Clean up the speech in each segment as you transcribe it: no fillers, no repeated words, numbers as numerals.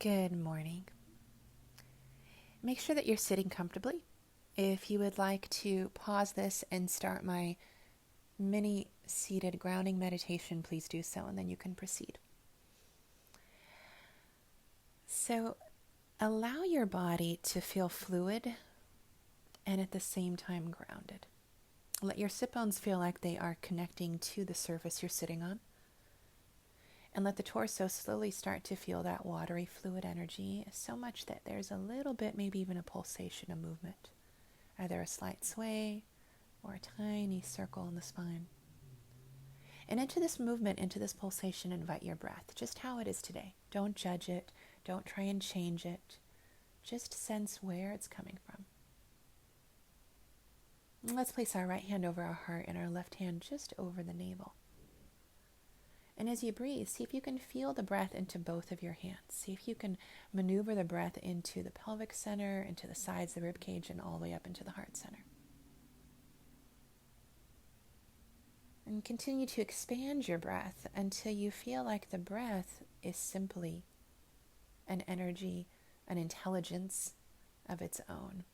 Good morning. Make sure that you're sitting comfortably. If you would like to pause this and start my mini seated grounding meditation, please do so, and then you can proceed. So, allow your body to feel fluid and at the same time grounded. Let your sit bones feel like they are connecting to the surface you're sitting on. And let the torso slowly start to feel that watery fluid energy, so much that there's a little bit, maybe even a pulsation, a movement. Either a slight sway or a tiny circle in the spine. And into this movement, into this pulsation, invite your breath, just how it is today. Don't judge it. Don't try and change it. Just sense where it's coming from. And let's place our right hand over our heart and our left hand just over the navel. And as you breathe, see if you can feel the breath into both of your hands. See if you can maneuver the breath into the pelvic center, into the sides of the rib cage, and all the way up into the heart center. And continue to expand your breath until you feel like the breath is simply an energy, an intelligence of its own.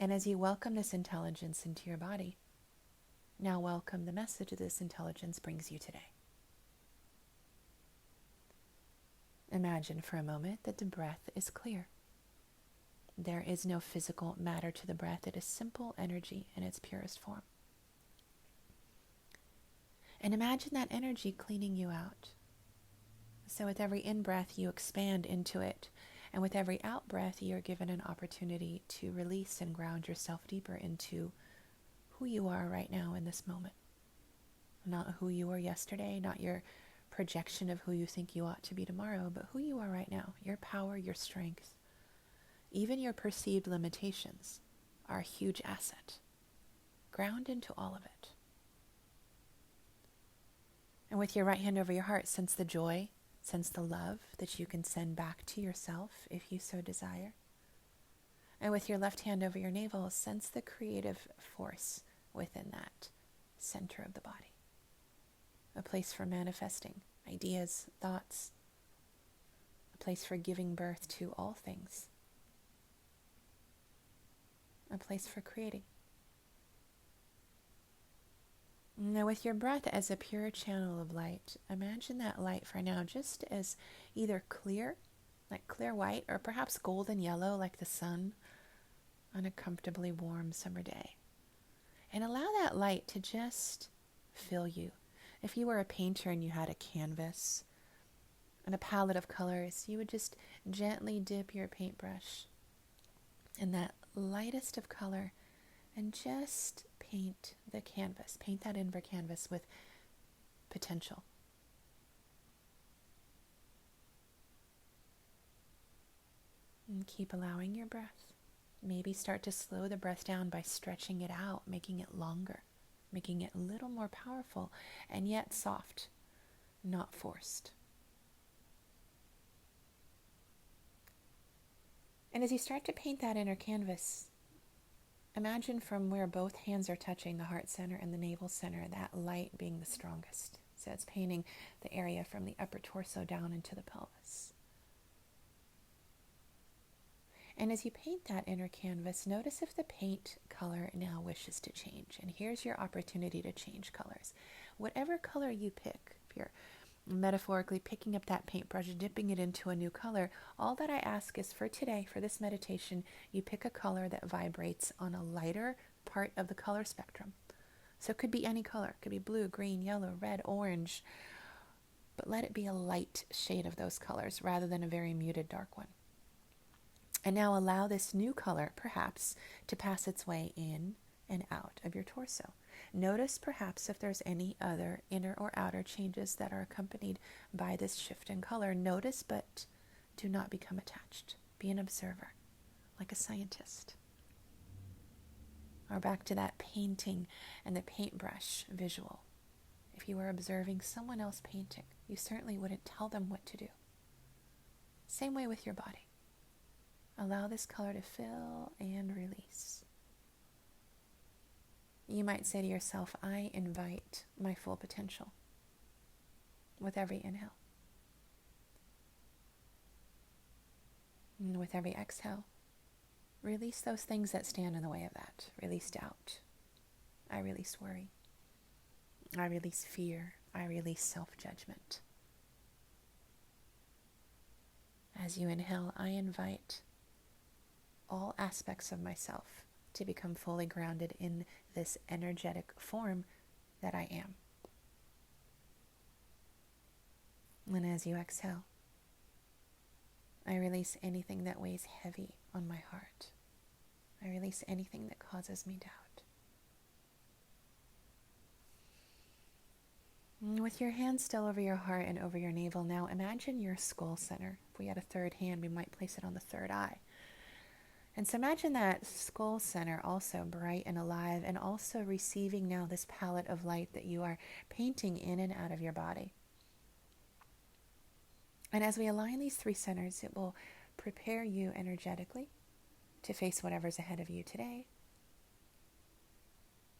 And as you welcome this intelligence into your body, now welcome the message this intelligence brings you today. Imagine for a moment that the breath is clear. There is no physical matter to the breath. It is simple energy in its purest form. And imagine that energy cleaning you out. So with every in-breath, you expand into it. And with every out-breath, you're given an opportunity to release and ground yourself deeper into who you are right now in this moment. Not who you were yesterday, not your projection of who you think you ought to be tomorrow, but who you are right now, your power, your strength, even your perceived limitations are a huge asset. Ground into all of it. And with your right hand over your heart, sense the joy, sense the love that you can send back to yourself if you so desire. And with your left hand over your navel, sense the creative force within that center of the body. A place for manifesting ideas, thoughts, a place for giving birth to all things, a place for creating. Now with your breath as a pure channel of light, imagine that light for now just as either clear, like clear white, or perhaps golden yellow like the sun on a comfortably warm summer day. And allow that light to just fill you. If you were a painter and you had a canvas and a palette of colors, you would just gently dip your paintbrush in that lightest of color and just paint the canvas. Paint that inner canvas with potential. And keep allowing your breath. Maybe start to slow the breath down by stretching it out, making it longer, making it a little more powerful, and yet soft, not forced. And as you start to paint that inner canvas, imagine from where both hands are touching the heart center and the navel center, that light being the strongest. So it's painting the area from the upper torso down into the pelvis. And as you paint that inner canvas, notice if the paint color now wishes to change. And here's your opportunity to change colors. Whatever color you pick, if you're metaphorically picking up that paintbrush, dipping it into a new color, all that I ask is for today, for this meditation, you pick a color that vibrates on a lighter part of the color spectrum. So it could be any color. It could be blue, green, yellow, red, orange. But let it be a light shade of those colors rather than a very muted dark one. And now allow this new color, perhaps, to pass its way in and out of your torso. Notice perhaps if there's any other inner or outer changes that are accompanied by this shift in color. Notice, but do not become attached. Be an observer, like a scientist. Or back to that painting and the paintbrush visual. If you were observing someone else painting, you certainly wouldn't tell them what to do. Same way with your body. Allow this color to fill and release. You might say to yourself, I invite my full potential with every inhale. with every exhale, release those things that stand in the way of that. Release doubt. I release worry. I release fear. I release self-judgment. As you inhale, I invite all aspects of myself to become fully grounded in this energetic form that I am. And as you exhale, I release anything that weighs heavy on my heart. I release anything that causes me doubt. And with your hands still over your heart and over your navel, now imagine your skull center. If we had a third hand, we might place it on the third eye. And so imagine that skull center also bright and alive, and also receiving now this palette of light that you are painting in and out of your body. And as we align these three centers, it will prepare you energetically to face whatever's ahead of you today,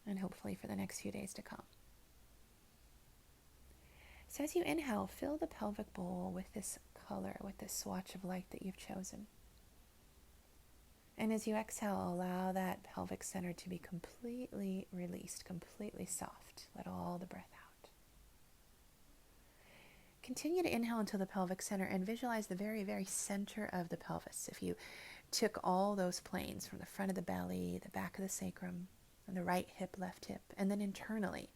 and hopefully for the next few days to come. So as you inhale, fill the pelvic bowl with this color, with this swatch of light that you've chosen. And as you exhale, allow that pelvic center to be completely released, completely soft. Let all the breath out. Continue to inhale into the pelvic center and visualize the very, very center of the pelvis. If you took all those planes from the front of the belly, the back of the sacrum, and the right hip, left hip, and then internally,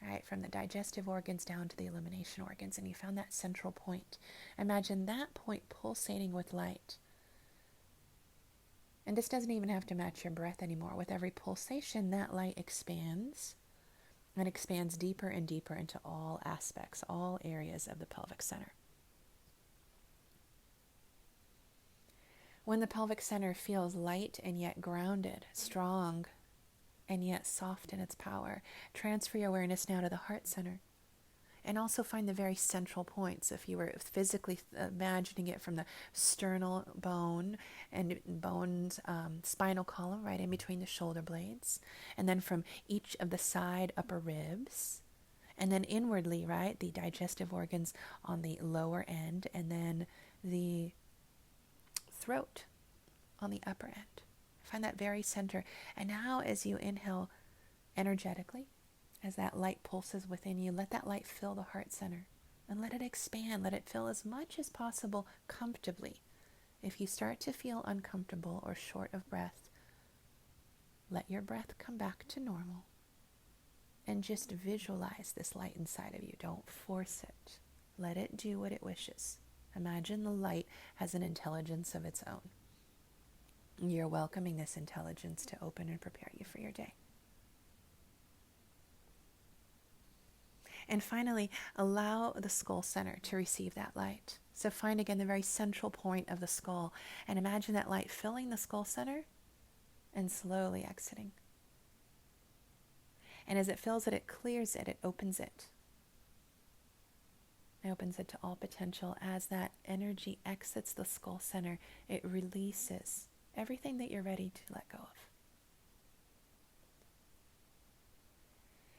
right, from the digestive organs down to the elimination organs, and you found that central point. Imagine that point pulsating with light. And this doesn't even have to match your breath anymore. With every pulsation, that light expands and expands deeper and deeper into all aspects, all areas of the pelvic center. When the pelvic center feels light and yet grounded, strong and yet soft in its power, transfer your awareness now to the heart center. And also find the very central points. If you were physically imagining it from the sternal bone and bones, spinal column right in between the shoulder blades, and then from each of the side upper ribs, and then inwardly, right, the digestive organs on the lower end, and then the throat on the upper end. Find that very center. And now as you inhale energetically, as that light pulses within you, let that light fill the heart center and let it expand. Let it fill as much as possible comfortably. If you start to feel uncomfortable or short of breath, let your breath come back to normal and just visualize this light inside of you. Don't force it. Let it do what it wishes. Imagine the light has an intelligence of its own. You're welcoming this intelligence to open and prepare you for your day. And finally, allow the skull center to receive that light. So find again the very central point of the skull and imagine that light filling the skull center and slowly exiting. And as it fills it, it clears it, it opens it. It opens it to all potential. As that energy exits the skull center, it releases everything that you're ready to let go of.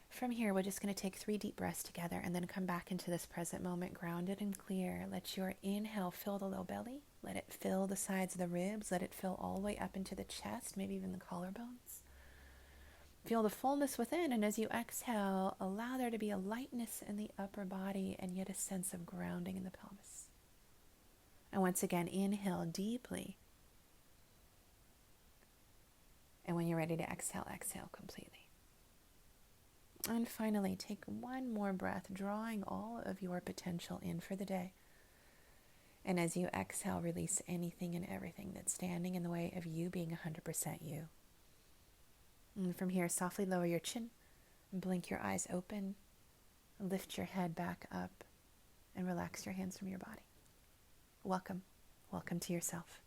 From here, we're just going to take 3 deep breaths together and then come back into this present moment, grounded and clear. Let your inhale fill the low belly. Let it fill the sides of the ribs. Let it fill all the way up into the chest, maybe even the collarbones. Feel the fullness within, and as you exhale, allow there to be a lightness in the upper body and yet a sense of grounding in the pelvis. And once again, inhale deeply. And when you're ready to exhale, exhale completely. And finally, take one more breath, drawing all of your potential in for the day. And as you exhale, release anything and everything that's standing in the way of you being 100% you. And from here, softly lower your chin, blink your eyes open, lift your head back up, and relax your hands from your body. Welcome. Welcome to yourself.